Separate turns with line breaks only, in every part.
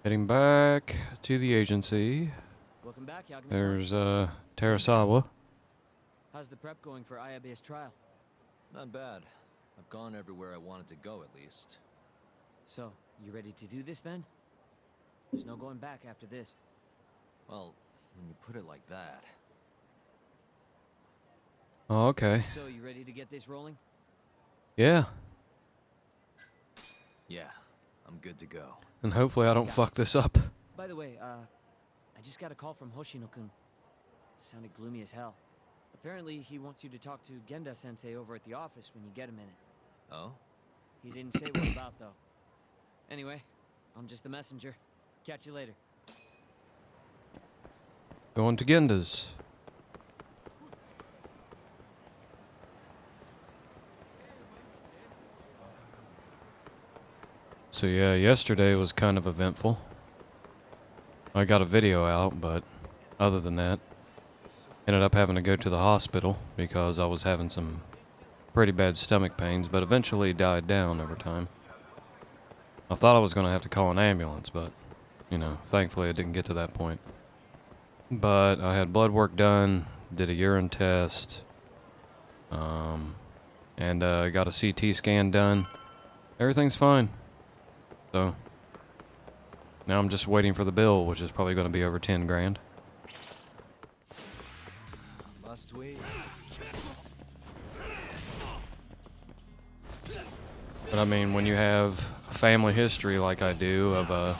Heading back to the agency.
Welcome back, Yakuza.
There's, Terasawa.
How's the prep going for Ayabe's trial?
Not bad. I've gone everywhere I wanted to go, at least.
So, you ready to do this then? There's no going back after this.
Well, when you put it like that...
Oh, okay.
So, you ready to get this rolling?
Yeah.
Yeah, I'm good to go.
And hopefully I don't fuck this up.
By the way, I just got a call from Hoshino-kun. Sounded gloomy as hell. Apparently, he wants you to talk to Genda-sensei over at the office when you get a minute.
Oh?
He didn't say what about, though. Anyway, I'm just the messenger. Catch you later.
Going to Genda's. So yeah, yesterday was kind of eventful. I got a video out, but other than that, ended up having to go to the hospital because I was having some pretty bad stomach pains, but eventually died down over time. I thought I was going to have to call an ambulance, but, you know, thankfully it didn't get to that point. But I had blood work done, did a urine test, and got a CT scan done. Everything's fine. So, now I'm just waiting for the bill, which is probably going to be over 10 grand.
Must we?
But I mean, when you have a family history like I do of,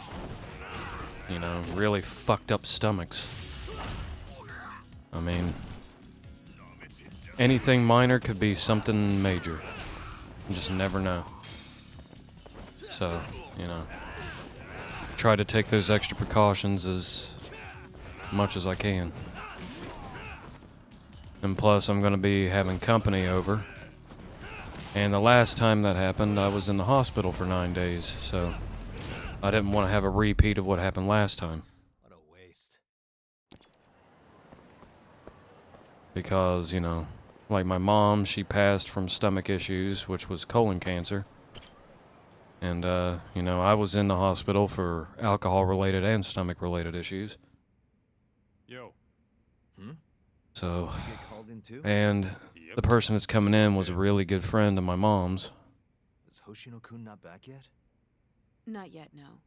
you know, really fucked up stomachs, I mean, anything minor could be something major. You just never know. So, you know, try to take those extra precautions as much as I can. And plus, I'm going to be having company over. And the last time that happened, I was in the hospital for 9 days, so I didn't want to have a repeat of what happened last time.
What a waste.
Because, you know, like my mom, she passed from stomach issues, which was colon cancer. And, you know, I was in the hospital for alcohol-related and stomach-related issues.
Yo.
So,
You get called in too?
and the person that's coming in was a really good friend of my mom's.
Is Hoshino-kun not back yet?
Not yet, no.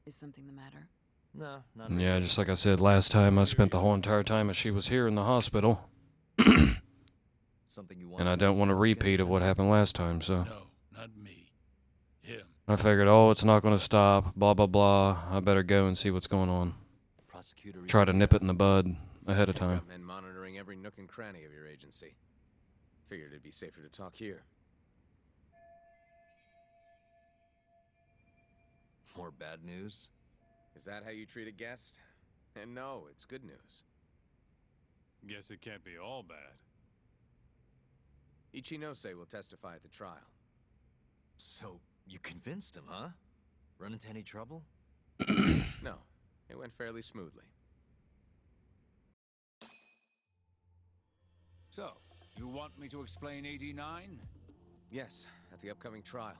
Is something the matter?
No, not
And
really.
yeah, just like I said last time, I spent the whole entire time that she was here in the hospital.
Something you want
And I don't want a repeat of what happened last time, so
No, not me. Him.
I figured, oh, it's not going to stop, blah, blah, blah. I better go and see what's going on.
Prosecutor
Try to nip it in the bud ahead of time.
Got men monitoring every nook and cranny of your agency. Figured it'd be safer to talk here.
More bad news?
Is that how you treat a guest? And no, it's good news.
Guess it can't be all bad.
Ichinose will testify at the trial.
So, you convinced him, huh? Run into any trouble?
No, it went fairly smoothly.
So, you want me to explain 89?
Yes, at the upcoming trial.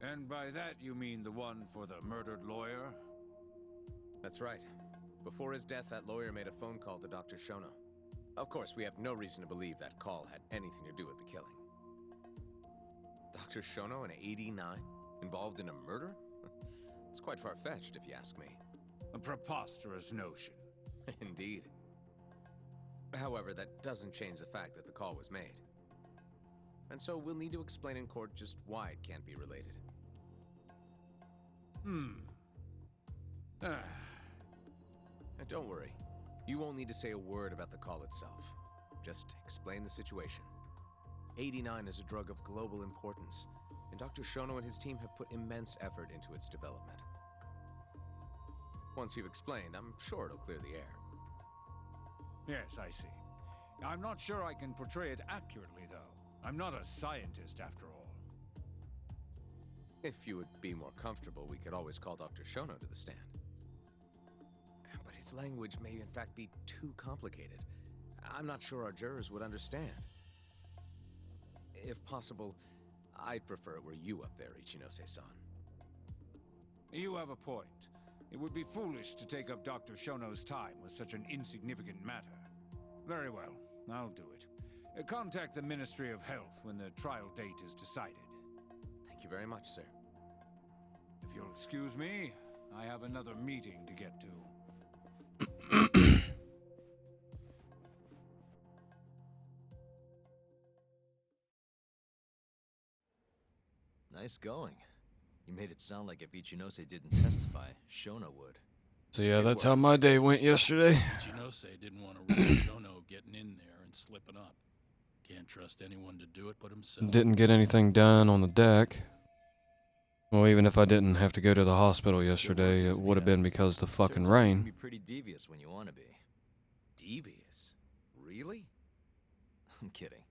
And by that you mean the one for the murdered lawyer?
That's right. Before his death, that lawyer made a phone call to Dr. Shono. Of course, we have no reason to believe that call had anything to do with the killing. Dr. Shono in 89? Involved in a murder? It's quite far-fetched, if you ask me.
A preposterous notion.
Indeed. However, that doesn't change the fact that the call was made. And so we'll need to explain in court just why it can't be related. And don't worry. You won't need to say a word about the call itself. Just explain the situation. 89 is a drug of global importance, and Dr. Shono and his team have put immense effort into its development. Once you've explained, I'm sure it'll clear the air.
Yes, I see. I'm not sure I can portray it accurately, though. I'm not a scientist, after all.
If you would be more comfortable, we could always call Dr. Shono to the stand. But his language may in fact be too complicated. I'm not sure our jurors would understand. If possible, I'd prefer it were you up there, Ichinose-san.
You have a point. It would be foolish to take up Dr. Shono's time with such an insignificant matter. Very well, I'll do it. Contact the Ministry of Health when the trial date is decided.
Thank you very much, sir.
If you'll excuse me, I have another meeting to get to.
Nice going. You made it sound like if Ichinose didn't testify, Shono would.
So yeah, that's how my day went yesterday.
Ichinose didn't want to risk Shono getting in there and slipping up. Can't trust anyone to do it but himself.
Didn't get anything done on the deck. Well, even if I didn't have to go to the hospital yesterday, it would have been because of the fucking
Turns out you can
rain.
be pretty devious when you want to be.
Devious? Really?
I'm kidding.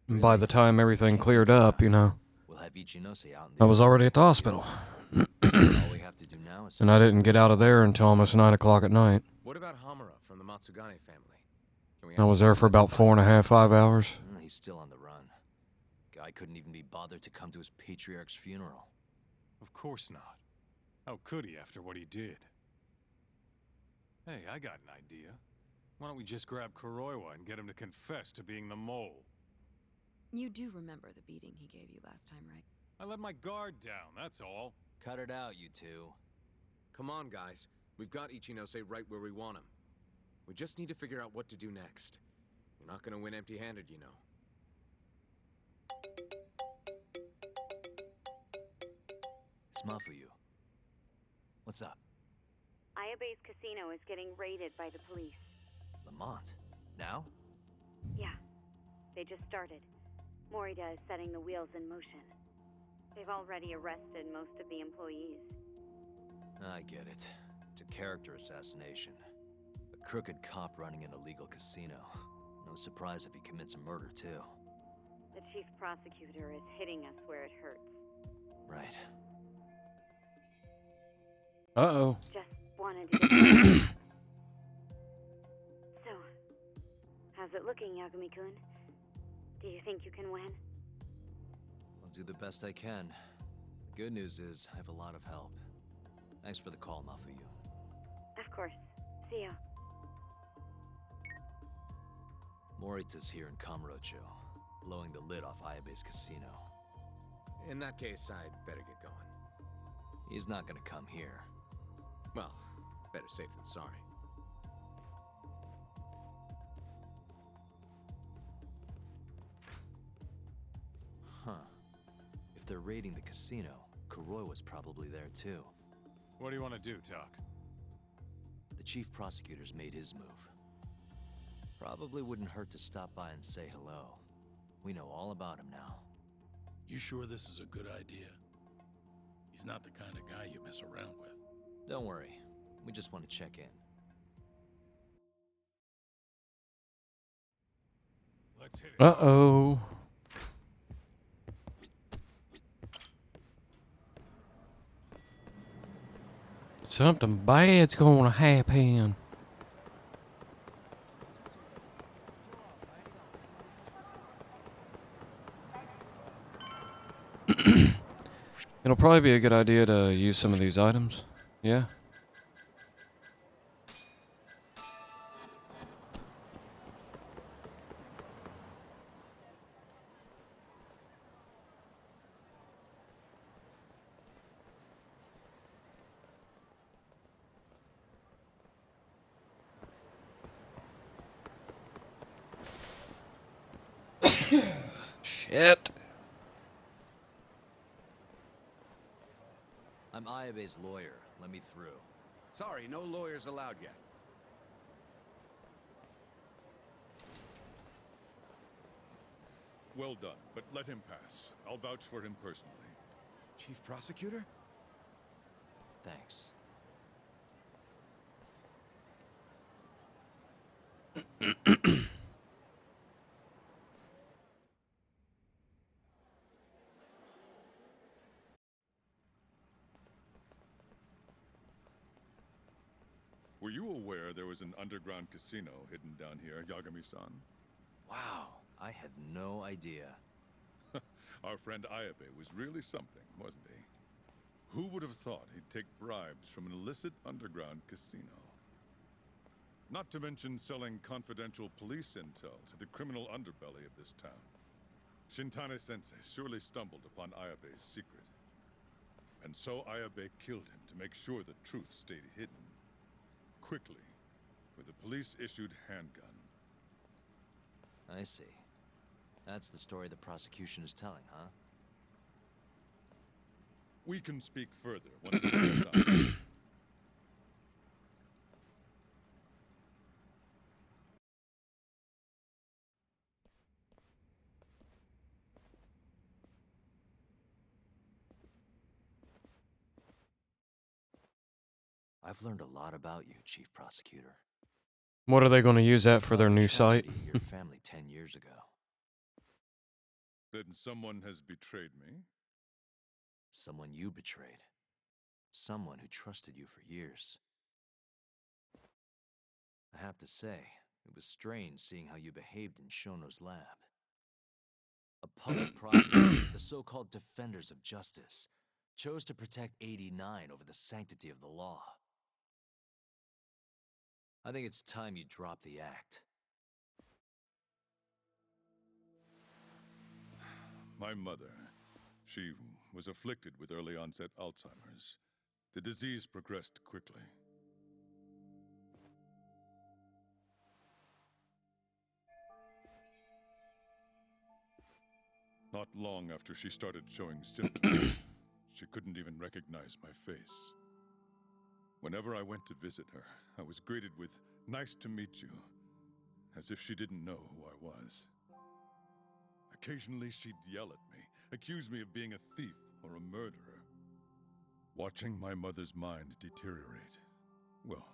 And by the time everything cleared up, you know,
We'll have Ichinose out in the
I was already at the hospital.
All we have to do now is
And I didn't get out of there until almost 9 o'clock at night.
What about Hamura from the Matsugane family? Can we
I
ask
was
him
there
to
for about
testify?
4.5, 5 hours.
He's still on the run. Guy couldn't even be bothered to come to his patriarch's funeral.
Of course not. How could he after what he did? Hey, I got an idea. Why don't we just grab Kuroiwa and get him to confess to being the mole?
You do remember the beating he gave you last time, right?
I let my guard down, that's all.
Cut it out, you two.
Come on, guys. We've got Ichinose right where we want him. We just need to figure out what to do next. You're not gonna win empty-handed, you know.
It's Mafuyu. What's up?
Ayabe's casino is getting raided by the police.
Lamont? Now?
Yeah, they just started. Morida is setting the wheels in motion. They've already arrested most of the employees.
I get it. It's a character assassination. A crooked cop running an illegal casino. No surprise if he commits a murder, too.
The chief prosecutor is hitting us where it hurts.
Right.
Uh-oh.
Just wanted to get So, how's it looking, Yagami-kun? Do you think you can win?
I'll do the best I can. Good news is, I have a lot of help. Thanks for the call, Mafuyu.
Of course. See ya.
Morita's here in Kamurocho, blowing the lid off Ayabe's casino.
In that case, I'd better get going.
He's not gonna come here.
Well, better safe than sorry.
Huh. If they're raiding the casino, Kuroi was probably there too.
What do you want to do, Talk?
The chief prosecutor's made his move. Probably wouldn't hurt to stop by and say hello. We know all about him now.
You sure this is a good idea? He's not the kind of guy you mess around with.
Don't worry. We just want to check in.
Let's hit it.
Uh-oh. Something bad's gonna happen. It'll probably be a good idea to use some of these items. Yeah. Shit.
I'm Ayabe's lawyer. Let me through.
Sorry, no lawyers allowed yet.
Well done, but let him pass. I'll vouch for him personally.
Chief Prosecutor?
Thanks.
Were you aware there was an underground casino hidden down here, Yagami-san?
Wow, I had no idea.
Our friend Ayabe was really something, wasn't he? Who would have thought he'd take bribes from an illicit underground casino? Not to mention selling confidential police intel to the criminal underbelly of this town. Shintane-sensei surely stumbled upon Ayabe's secret. And so Ayabe killed him to make sure the truth stayed hidden. Quickly, with a police-issued handgun.
I see. That's the story the prosecution is telling, huh?
We can speak further once the day is out.
I've learned a lot about you, Chief Prosecutor.
What are they going to use that for their
About the
new site?
tragedy of your family 10 years ago.
Then someone has betrayed me?
Someone you betrayed. Someone who trusted you for years. I have to say, it was strange seeing how you behaved in Shono's lab. A public prosecutor, the so-called defenders of justice, chose to protect 89 over the sanctity of the law. I think it's time you drop the act.
My mother, she was afflicted with early onset Alzheimer's. The disease progressed quickly. Not long after she started showing symptoms, she couldn't even recognize my face. Whenever I went to visit her, I was greeted with, "Nice to meet you," as if she didn't know who I was. Occasionally, she'd yell at me, accuse me of being a thief or a murderer. Watching my mother's mind deteriorate, well,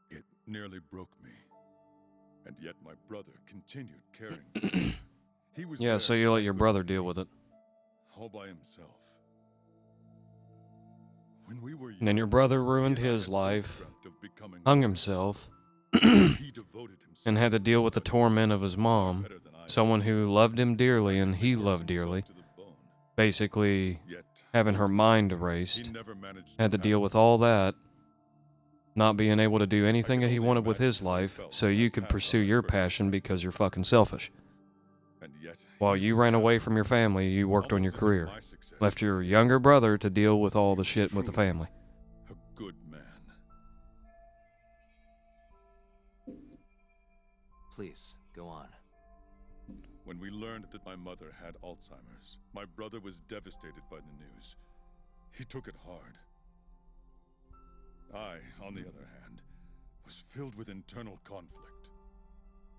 it nearly broke me. And yet my brother continued caring for her. He was
Yeah,
there
so you
when
let
I
your
couldn't
brother
be,
deal with it.
all by himself. When we were
And then your
young,
brother
he
ruined
and I
his
had both
life,
dreamt of becoming
hung
lawyers.
himself,
He devoted himself
and had to deal with the
studies
torment of his
far
mom,
better than I did.
someone who loved him dearly and he
Practically
loved
worked
dearly,
himself to the bone.
basically
Yet,
having her
ultimately,
mind
he
erased,
never managed
had to
pass
deal with
the
all
bar.
that, not being able to do anything
I
that
can
he
only
wanted with
imagine
his
how I
life,
felt
so
when I
you could
passed on
pursue
my
your
first
passion
assignment.
because you're fucking selfish.
And yet,
While
he
you
was
ran away
happy
from your
for me,
family, you worked on your
almost as if
career.
my success
Left
was
your
his.
younger brother to deal with all
He
the
was
shit with the
truly
family.
A good man.
Please, go on.
When we learned that my mother had Alzheimer's, my brother was devastated by the news. He took it hard. I, on the other hand, was filled with internal conflict.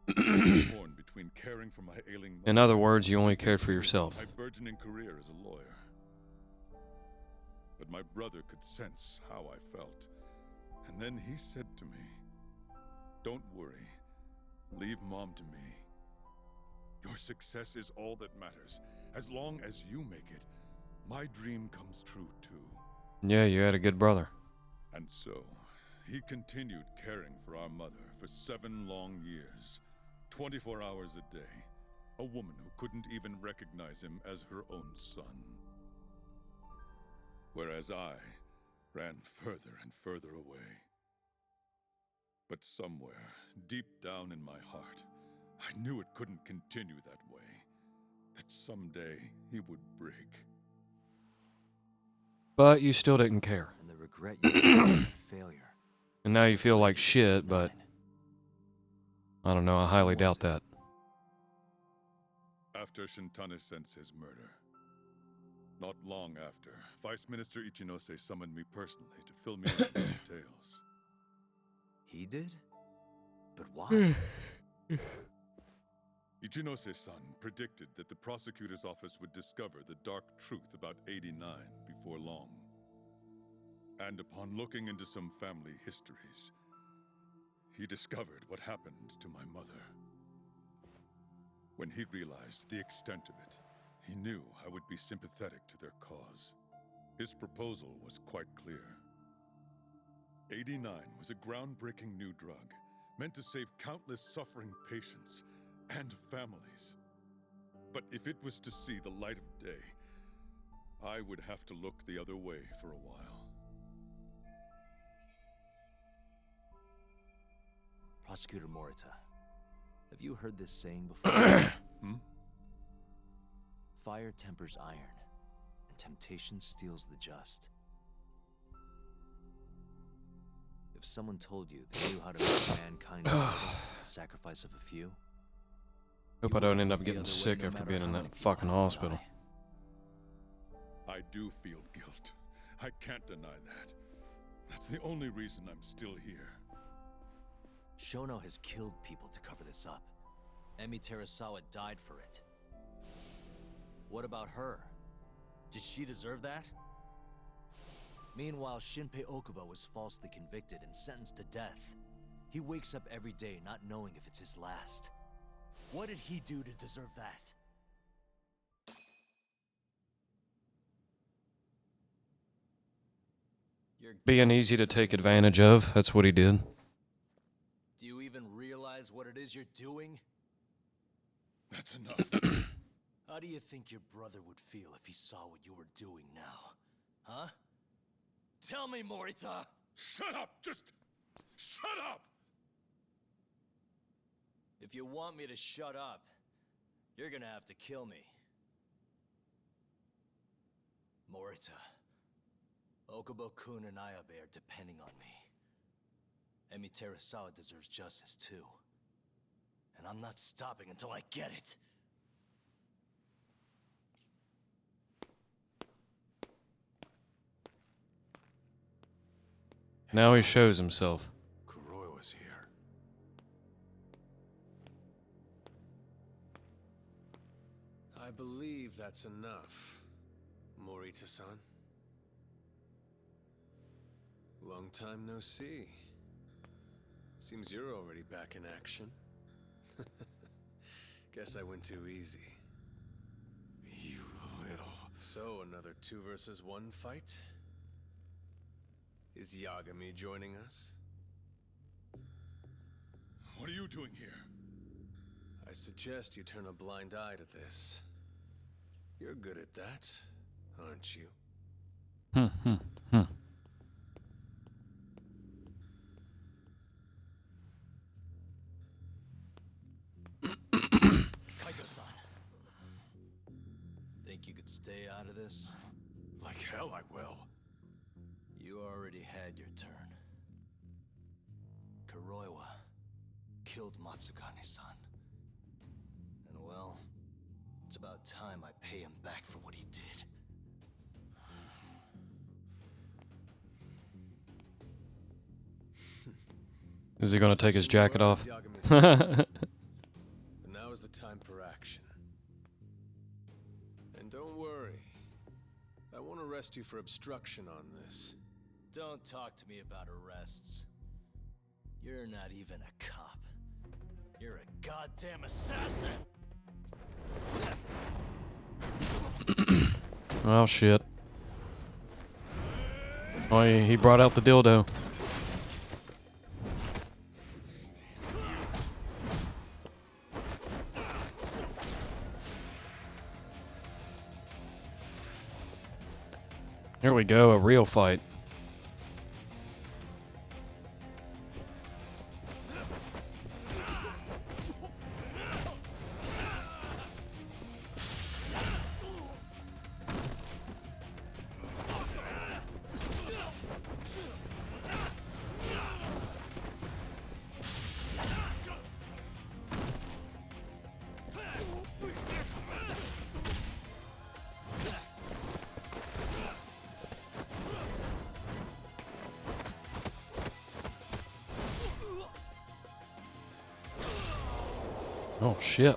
I was torn between caring for my ailing mother
In other words, you only
and
cared for
pursuing
yourself.
my burgeoning career as a lawyer. But my brother could sense how I felt. And then he said to me, "Don't worry. Leave Mom to me. Your success is all that matters. As long as you make it, my dream comes true too."
Yeah, you had a good brother.
And so, he continued caring for our mother for 7 long years, 24 hours a day, a woman who couldn't even recognize him as her own son. Whereas I ran further and further away. But somewhere, deep down in my heart, I knew it couldn't continue that way. That someday he would break.
But you still didn't care.
And the regret you feel for that failure.
And now
is
you
what
feel
led
like
you to
shit, but
89.
I don't know, I highly
was
doubt
it?
that.
After Shintane-sensei's murder. Not long after, Vice Minister Ichinose summoned me personally to fill me in on the details.
He did? But why?
Ichinose-san predicted that the prosecutor's office would discover the dark truth about 89 before long. And upon looking into some family histories, he discovered what happened to my mother. When he realized the extent of it, he knew I would be sympathetic to their cause. His proposal was quite clear. 89 was a groundbreaking new drug, meant to save countless suffering patients and families. But if it was to see the light of day, I would have to look the other way for a while.
Prosecutor Morita, have you heard this saying before? Fire tempers iron, and temptation steals the just. If someone told you they knew how to make mankind immortal with the sacrifice of a few,
Hope I don't end up getting sick after being in that fucking hospital.
I do feel guilt. I can't deny that. That's the only reason I'm still here.
Shono has killed people to cover this up. Emi Terasawa died for it. What about her? Did she deserve that? Meanwhile, Shinpei Okubo was falsely convicted and sentenced to death. He wakes up every day not knowing if it's his last. What did he do to deserve that?
Being easy to take advantage of, that's what he did.
Do you even realize what it is you're doing?
That's enough.
How do you think your brother would feel if he saw what you were doing now? Huh? Tell me, Morita!
Shut up! Just shut up!
If you want me to shut up, you're gonna have to kill me. Morita, Okubo-kun and Ayabe are depending on me. Emi Terasawa deserves justice too. And I'm not stopping until I get it.
Now he shows himself.
Kuroi was here.
I believe that's enough, Morita-san. Long time no see. Seems you're already back in action. Guess I went too easy.
You little...
So, another 2 versus 1 fight? Is Yagami joining us?
What are you doing here?
I suggest you turn a blind eye to this. You're good at that, aren't you?
Kaito-san. Think you could stay out of this?
Like hell I will.
You already had your turn. Kuroiwa killed Matsugane-san. And well, it's about time I pay him back for what he did.
Is he gonna take his jacket off?
But now is the time for action. And don't worry. I won't arrest you for obstruction on this.
Don't talk to me about arrests. You're not even a cop. You're a goddamn assassin!
Oh shit. Oh, he brought out the dildo. Here we go, a real fight. Oh shit.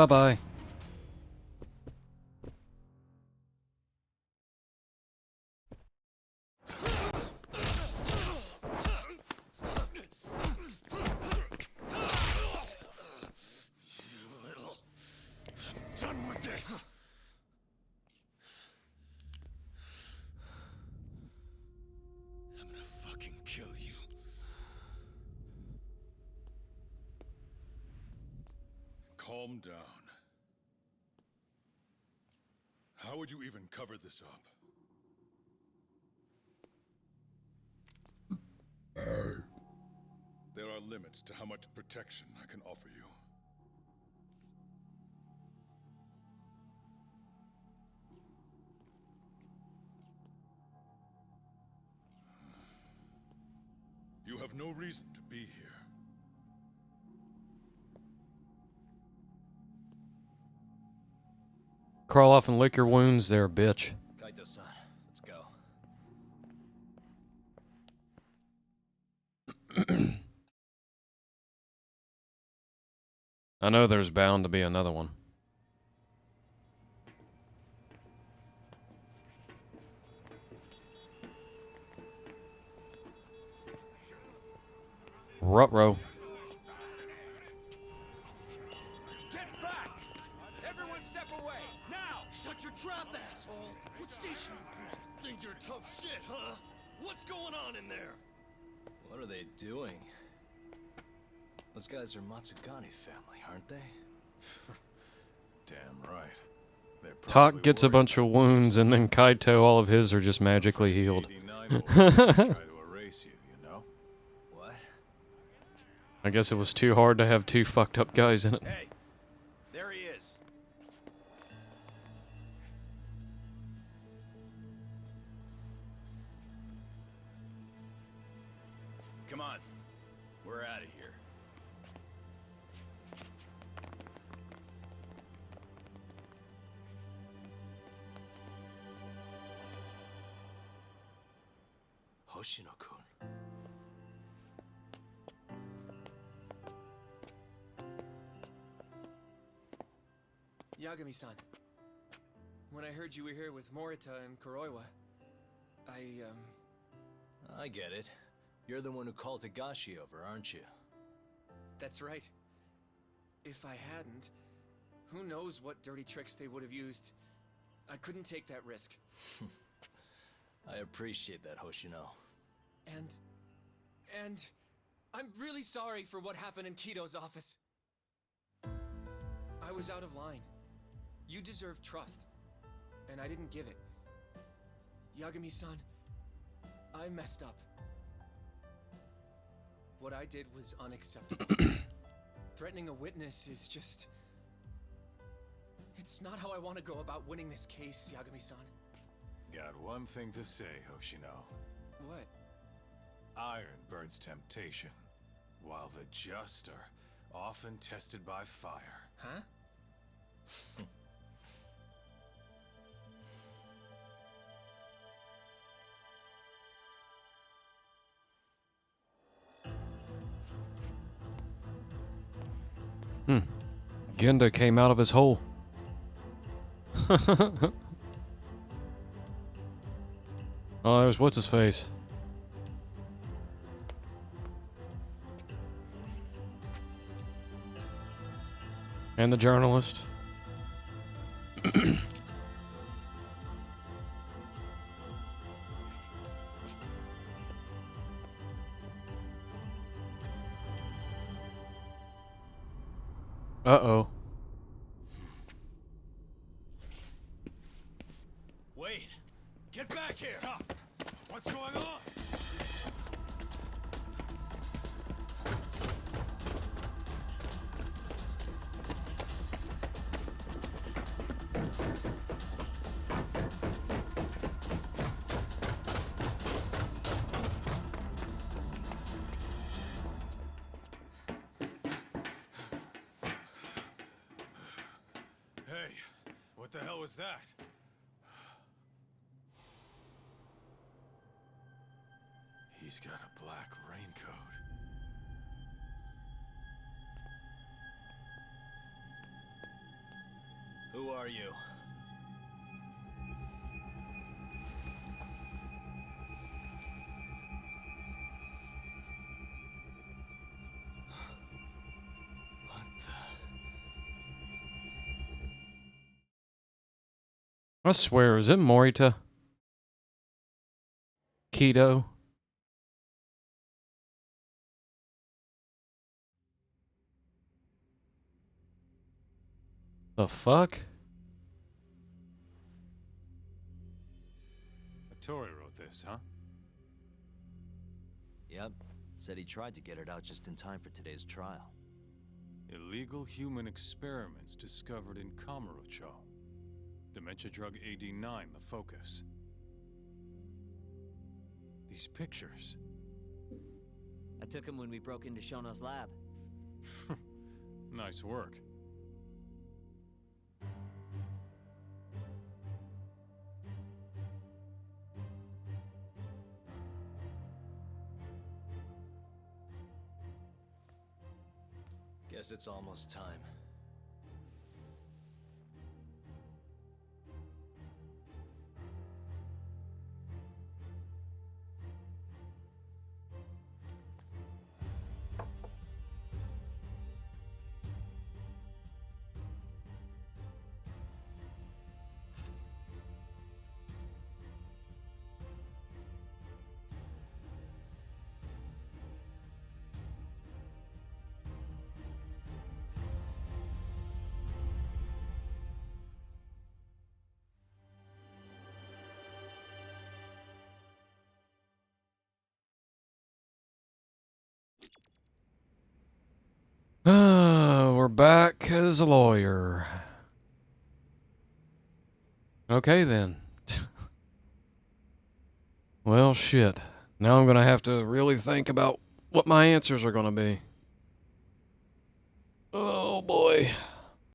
Bye-bye.
Done with this! I'm gonna fucking kill you.
Calm down. How would you even cover this up? There are limits to how much protection I can offer you. You have no reason to be here.
Crawl off and lick your wounds there, bitch.
Kaito-san, let's go.
I know there's bound to be another one. Ruh-roh.
Get back! Everyone step away, now! Shut your trap, asshole! What station you from? Think you're tough shit, huh? What's going on in there?
What are they doing? Those guys are Matsugane family, aren't they?
Damn right. They're
Tak
probably
gets a
worried
bunch of
about
wounds, and then Kaito, all of his are just magically healed.
89 will try to erase you, you know?
What?
I guess it was too hard to have two fucked up guys in it.
Hey, there he is. Come on, we're out of here.
Hoshino-kun.
Yagami-san, when I heard you were here with Morita and Kuroiwa,
I get it. You're the one who called Higashi over, aren't you?
That's right. If I hadn't, who knows what dirty tricks they would have used. I couldn't take that risk.
I appreciate that, Hoshino.
And I'm really sorry for what happened in Kito's office. I was out of line. You deserve trust, and I didn't give it. Yagami-san, I messed up. What I did was unacceptable. Threatening a witness is just... It's not how I want to go about winning this case, Yagami-san.
Got one thing to say, Hoshino.
What?
Iron burns temptation, while the just are often tested by fire.
Huh?
Genda came out of his hole. Oh, there's what's his face. And the journalist. Uh-oh.
Wait! Get back here!
Stop! What's going on? Hey, what the hell was that? He's got a black raincoat.
are you? What the?
I swear, is it Morita? Keto? The fuck?
Tori wrote this, huh?
Yep. Said he tried to get it out just in time for today's trial.
Illegal human experiments discovered in Kamurocho. Dementia drug AD9, the focus. These pictures.
I took him when we broke into Shono's lab.
Nice work.
Guess it's almost time.
We're back as a lawyer. Okay then. Well, shit. Now I'm gonna have to really think about what my answers are gonna be. Oh boy.